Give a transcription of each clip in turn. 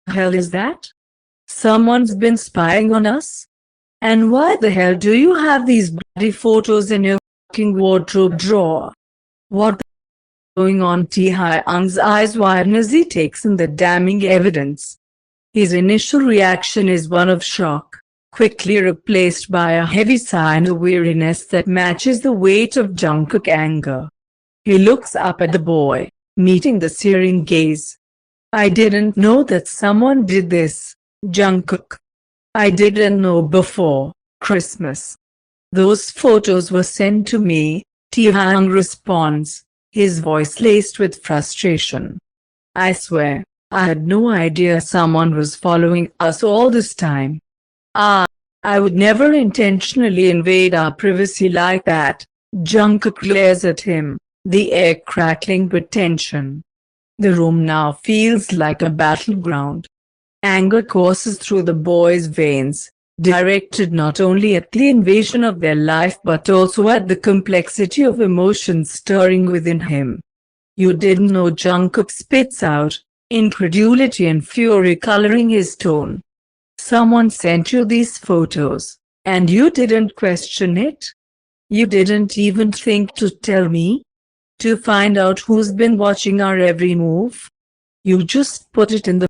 hell is that? Someone's been spying on us? And why the hell do you have these bloody photos in your fucking wardrobe drawer? What the going on? Taehyung's eyes widen as he takes in the damning evidence. His initial reaction is one of shock, quickly replaced by a heavy sigh and a weariness that matches the weight of Jungkook's anger. He looks up at the boy, meeting the searing gaze. I didn't know that someone did this, Jungkook. I didn't know before Christmas. Those photos were sent to me, Taehyung responds, his voice laced with frustration. I swear, I had no idea someone was following us all this time. I would never intentionally invade our privacy like that. Jungkook glares at him, the air crackling with tension. The room now feels like a battleground. Anger courses through the boy's veins, directed not only at the invasion of their life but also at the complexity of emotions stirring within him. You didn't know? Jungkook spits out, incredulity and fury coloring his tone. Someone sent you these photos, and you didn't question it? You didn't even think to tell me? To find out who's been watching our every move? You just put it in the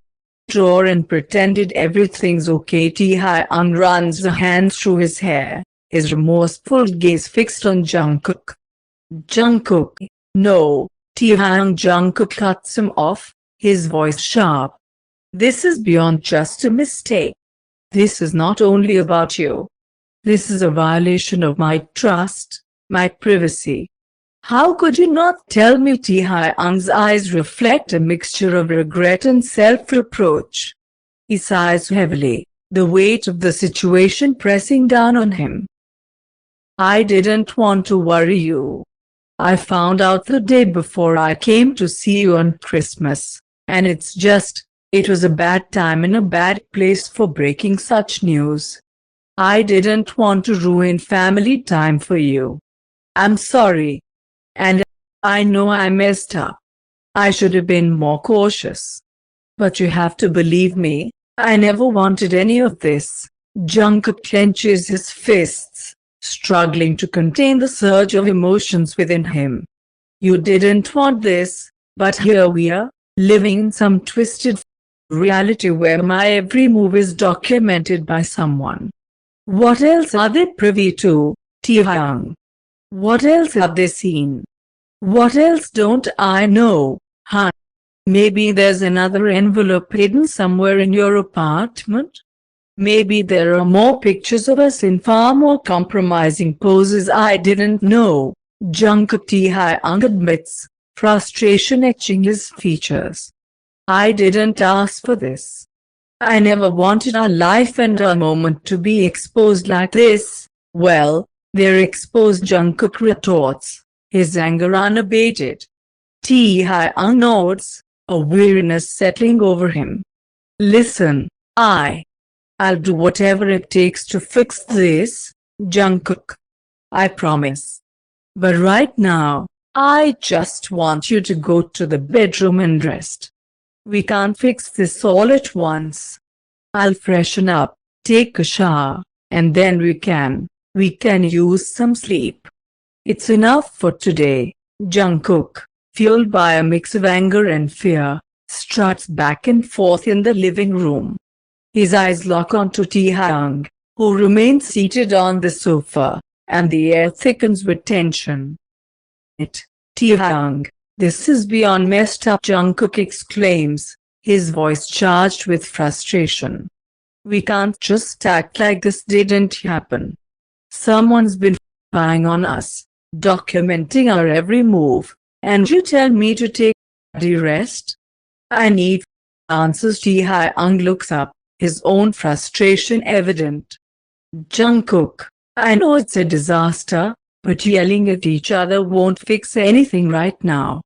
drawer and pretended everything's okay. Taehyung runs a hand through his hair, his remorseful gaze fixed on Jungkook. Jungkook, no, Taehyung. Jungkook cuts him off, his voice sharp. This is beyond just a mistake. This is not only about you. This is a violation of my trust, my privacy. How could you not tell me? Taehyung's eyes reflect a mixture of regret and self-reproach. He sighs heavily, the weight of the situation pressing down on him. I didn't want to worry you. I found out the day before I came to see you on Christmas, and it was a bad time and a bad place for breaking such news. I didn't want to ruin family time for you. I'm sorry. And I know I messed up. I should have been more cautious. But you have to believe me, I never wanted any of this. Jungkook clenches his fists, struggling to contain the surge of emotions within him. You didn't want this, but here we are, living in some twisted reality where my every move is documented by someone. What else are they privy to, Taehyung? What else have they seen? What else don't I know, huh? Maybe there's another envelope hidden somewhere in your apartment? Maybe there are more pictures of us in far more compromising poses I didn't know, Jungkook. Taehyung admits, frustration etching his features. I didn't ask for this. I never wanted our life and our moment to be exposed like this. Well, they're exposed, Jungkook retorts, his anger unabated. Taehyung nods, a weariness settling over him. Listen, I'll do whatever it takes to fix this, Jungkook. I promise. But right now, I just want you to go to the bedroom and rest. We can't fix this all at once. I'll freshen up, take a shower, and then we can use some sleep. It's enough for today. Jungkook, fueled by a mix of anger and fear, struts back and forth in the living room. His eyes lock onto Taehyung, who remains seated on the sofa, and the air thickens with tension. Taehyung, this is beyond messed up, Jungkook exclaims, his voice charged with frustration. We can't just act like this didn't happen. Someone's been spying on us, documenting our every move, and you tell me to take a rest? I need answers. Taehyung looks up, his own frustration evident. Jungkook, I know it's a disaster, but yelling at each other won't fix anything right now.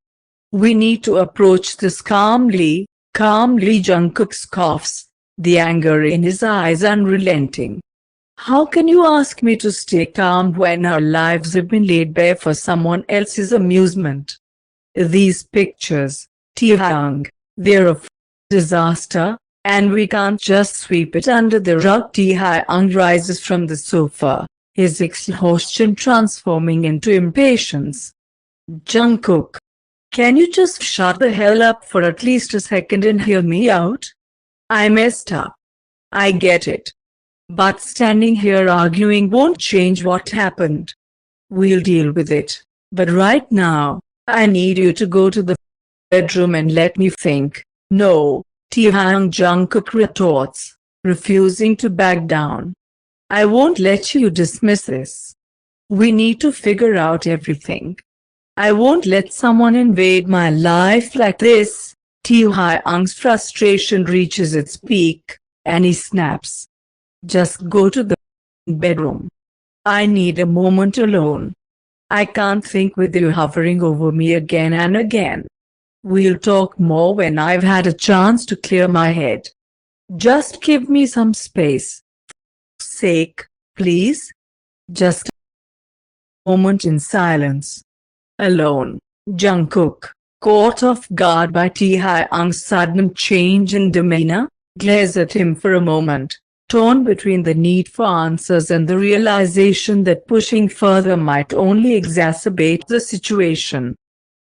We need to approach this calmly. Jungkook coughs, the anger in his eyes unrelenting. How can you ask me to stay calm when our lives have been laid bare for someone else's amusement? These pictures, Taehyung, they're a disaster, And we can't just sweep it under the rug. Taehyung rises from the sofa, his exhaustion transforming into impatience. Jungkook, can you just shut the hell up for at least a second and hear me out? I messed up. I get it. But standing here arguing won't change what happened. We'll deal with it. But right now, I need you to go to the bedroom and let me think. No, Taehyung, Jungkook retorts, refusing to back down. I won't let you dismiss this. We need to figure out everything. I won't let someone invade my life like this. Taehyung's frustration reaches its peak, and he snaps. Just go to the bedroom. I need a moment alone. I can't think with you hovering over me again and again. We'll talk more when I've had a chance to clear my head. Just give me some space. For sake, please. Just a moment in silence. Alone. Jungkook, caught off guard by Taehyung's sudden change in demeanor, glares at him for a moment, torn between the need for answers and the realization that pushing further might only exacerbate the situation.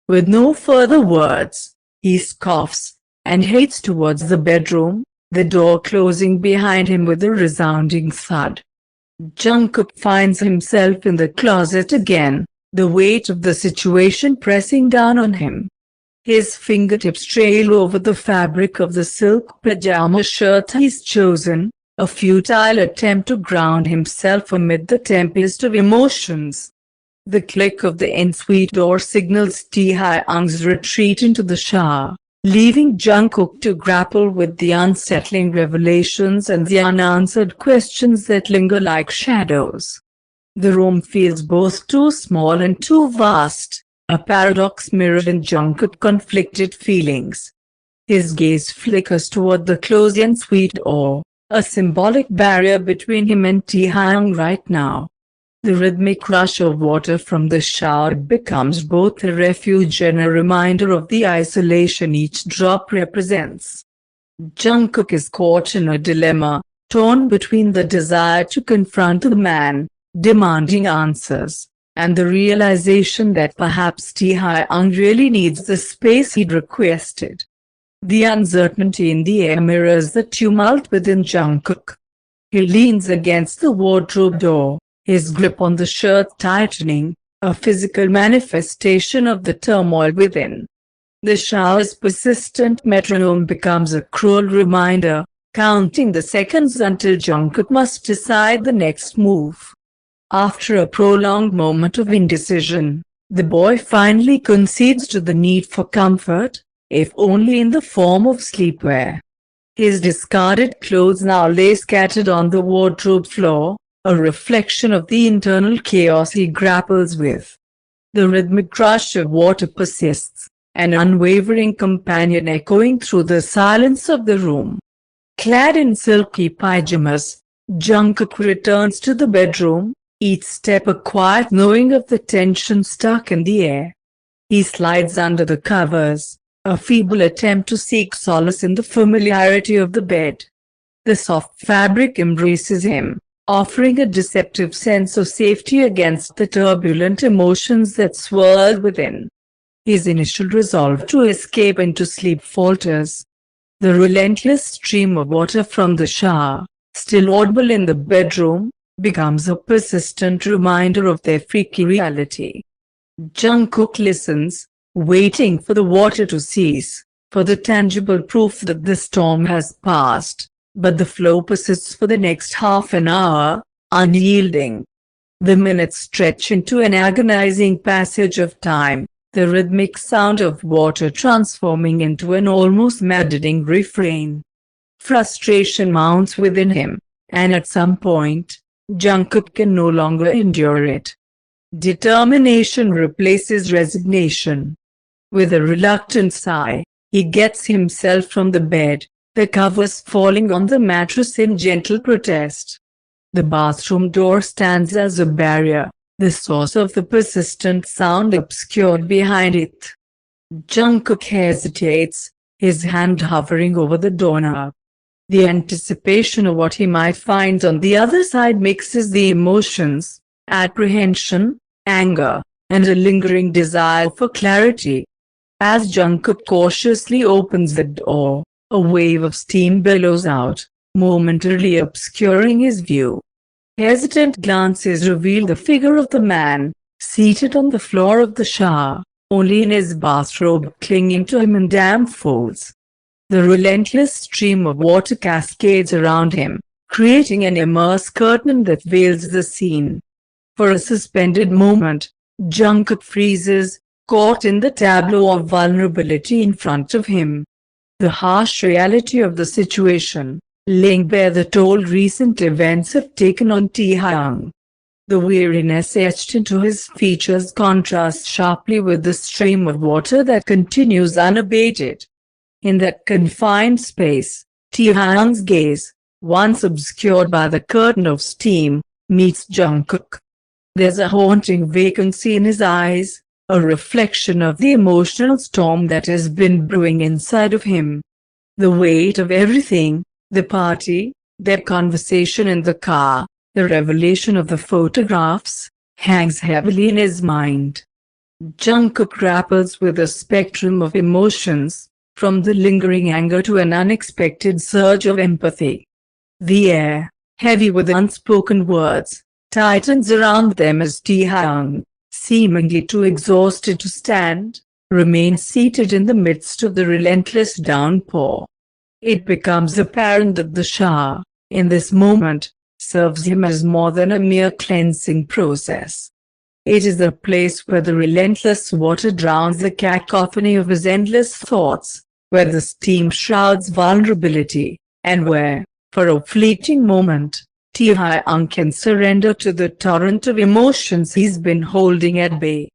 With no further words, he scoffs and heads towards the bedroom, the door closing behind him with a resounding thud. Jungkook finds himself in the closet again, the weight of the situation pressing down on him. His fingertips trail over the fabric of the silk pajama shirt he's chosen, a futile attempt to ground himself amid the tempest of emotions. The click of the en-suite door signals Taehyung's retreat into the shower, leaving Jungkook to grapple with the unsettling revelations and the unanswered questions that linger like shadows. The room feels both too small and too vast, a paradox mirrored in Jungkook's conflicted feelings. His gaze flickers toward the closed en-suite door, a symbolic barrier between him and Taehyung right now. The rhythmic rush of water from the shower becomes both a refuge and a reminder of the isolation each drop represents. Jungkook is caught in a dilemma, torn between the desire to confront the man, demanding answers, and the realization that perhaps Taehyung really needs the space he'd requested. The uncertainty in the air mirrors the tumult within Jungkook. He leans against the wardrobe door, his grip on the shirt tightening, a physical manifestation of the turmoil within. The shower's persistent metronome becomes a cruel reminder, counting the seconds until Jungkook must decide the next move. After a prolonged moment of indecision, the boy finally concedes to the need for comfort, if only in the form of sleepwear. His discarded clothes now lay scattered on the wardrobe floor, a reflection of the internal chaos he grapples with. The rhythmic rush of water persists, an unwavering companion echoing through the silence of the room. Clad in silky pajamas, Jungkook returns to the bedroom, each step a quiet knowing of the tension stuck in the air. He slides under the covers, a feeble attempt to seek solace in the familiarity of the bed. The soft fabric embraces him, offering a deceptive sense of safety against the turbulent emotions that swirled within. His initial resolve to escape into sleep falters. The relentless stream of water from the shower, still audible in the bedroom, becomes a persistent reminder of their freaky reality. Jungkook listens, waiting for the water to cease, for the tangible proof that the storm has passed. But the flow persists for the next half an hour, unyielding. The minutes stretch into an agonizing passage of time, the rhythmic sound of water transforming into an almost maddening refrain. Frustration mounts within him, and at some point, Jungkook can no longer endure it. Determination replaces resignation. With a reluctant sigh, he gets himself from the bed, the covers falling on the mattress in gentle protest. The bathroom door stands as a barrier, the source of the persistent sound obscured behind it. Jungkook hesitates, his hand hovering over the doorknob. The anticipation of what he might find on the other side mixes the emotions, apprehension, anger, and a lingering desire for clarity. As Jungkook cautiously opens the door, a wave of steam billows out, momentarily obscuring his view. Hesitant glances reveal the figure of the man, seated on the floor of the shower, only in his bathrobe clinging to him in damp folds. The relentless stream of water cascades around him, creating an immense curtain that veils the scene. For a suspended moment, Jungkook freezes, caught in the tableau of vulnerability in front of him. The harsh reality of the situation, laying bare the toll recent events have taken on Taehyung. The weariness etched into his features contrasts sharply with the stream of water that continues unabated. In that confined space, Taehyung's gaze, once obscured by the curtain of steam, meets Jungkook. There's a haunting vacancy in his eyes, a reflection of the emotional storm that has been brewing inside of him. The weight of everything, the party, their conversation in the car, the revelation of the photographs, hangs heavily in his mind. Jungkook grapples with a spectrum of emotions, from the lingering anger to an unexpected surge of empathy. The air, heavy with unspoken words, tightens around them as Taehyung, seemingly too exhausted to stand, remains seated in the midst of the relentless downpour. It becomes apparent that the shower, in this moment, serves him as more than a mere cleansing process. It is a place where the relentless water drowns the cacophony of his endless thoughts, where the steam shrouds vulnerability, and where, for a fleeting moment, Taehyung can surrender to the torrent of emotions he's been holding at bay.